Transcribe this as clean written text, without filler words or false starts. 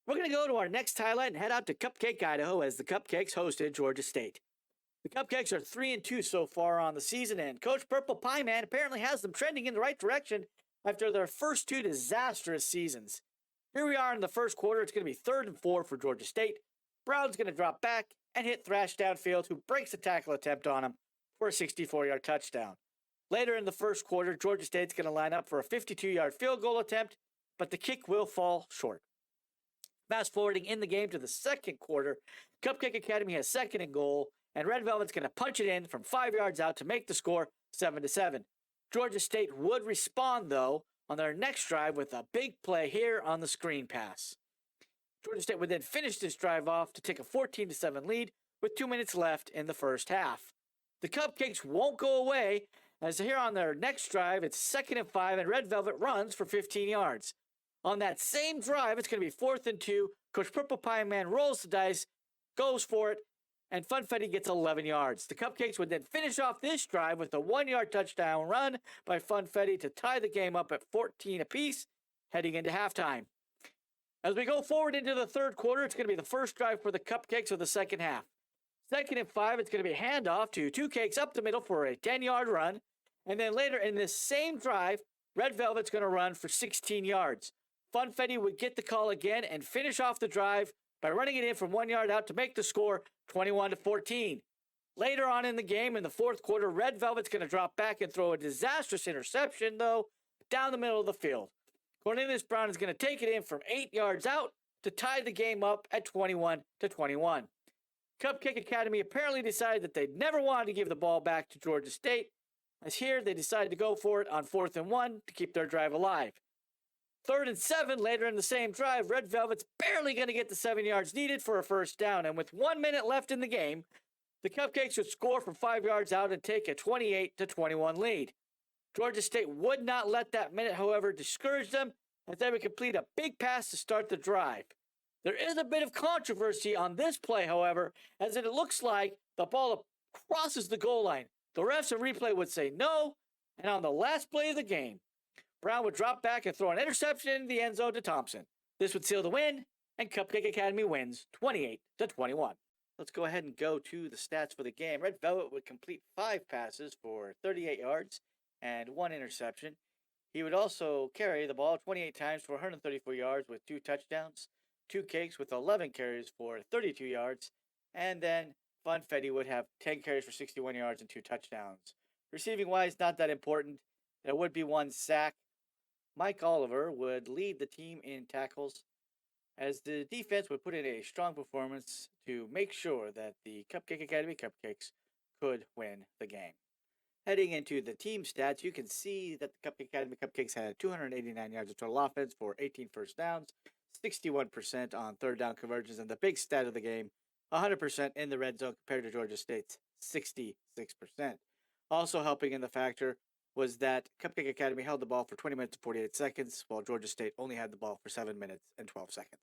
We're going to go to our next highlight and head out to Cupcake, Idaho, as the Cupcakes hosted Georgia State. The Cupcakes are 3-2 so far on the season, and Coach Purple Pie Man apparently has them trending in the right direction after their first two disastrous seasons. Here we are in the first quarter. It's going to be 3rd and 4 for Georgia State. Brown's going to drop back and hit Thrash downfield, who breaks a tackle attempt on him for a 64-yard touchdown. Later in the first quarter, Georgia State's going to line up for a 52-yard field goal attempt, but the kick will fall short. Fast forwarding in the game to the second quarter, Cupcake Academy has 2nd and goal, and Red Velvet's going to punch it in from 5 yards out to make the score 7-7. Georgia State would respond, though, on their next drive with a big play here on the screen pass. Georgia State would then finish this drive off to take a 14-7 lead with 2 minutes left in the first half. The Cupcakes won't go away, as here on their next drive, it's 2nd and 5, and Red Velvet runs for 15 yards. On that same drive, it's going to be 4th and 2. Coach Purple Pie Man rolls the dice, goes for it, and Funfetti gets 11 yards. The Cupcakes would then finish off this drive with a 1-yard touchdown run by Funfetti to tie the game up at 14 apiece, heading into halftime. As we go forward into the third quarter, it's going to be the first drive for the Cupcakes of the second half. 2nd and 5, it's going to be handoff to Two Cakes up the middle for a 10-yard run. And then later in this same drive, Red Velvet's going to run for 16 yards. Funfetti would get the call again and finish off the drive by running it in from 1 yard out to make the score 21-14. Later on in the game, in the fourth quarter, Red Velvet's going to drop back and throw a disastrous interception, though, down the middle of the field. Cornelius Brown is going to take it in from 8 yards out to tie the game up at 21-21. Cupcake Academy apparently decided that they never wanted to give the ball back to Georgia State, as here they decided to go for it on 4th and 1 to keep their drive alive. 3rd and 7, later in the same drive, Red Velvet's barely going to get the 7 yards needed for a first down, and with 1 minute left in the game, the Cupcakes would score from 5 yards out and take a 28-21 lead. Georgia State would not let that minute, however, discourage them, as they would complete a big pass to start the drive. There is a bit of controversy on this play, however, as it looks like the ball crosses the goal line. The refs and replay would say no, and on the last play of the game, Brown would drop back and throw an interception into the end zone to Thompson. This would seal the win, and Cupcake Academy wins 28-21. Let's go ahead and go to the stats for the game. Red Velvet would complete 5 passes for 38 yards and 1 interception. He would also carry the ball 28 times for 134 yards with 2 touchdowns. Two Cakes with 11 carries for 32 yards. And then Funfetti would have 10 carries for 61 yards and 2 touchdowns. Receiving-wise, not that important. There would be 1 sack. Mike Oliver would lead the team in tackles, as the defense would put in a strong performance to make sure that the Cupcake Academy Cupcakes could win the game. Heading into the team stats, you can see that the Cupcake Academy Cupcakes had 289 yards of total offense for 18 first downs, 61% on third down conversions, and the big stat of the game, 100% in the red zone compared to Georgia State's 66%. Also helping in the factor was that Cupcake Academy held the ball for 20 minutes and 48 seconds, while Georgia State only had the ball for 7 minutes and 12 seconds.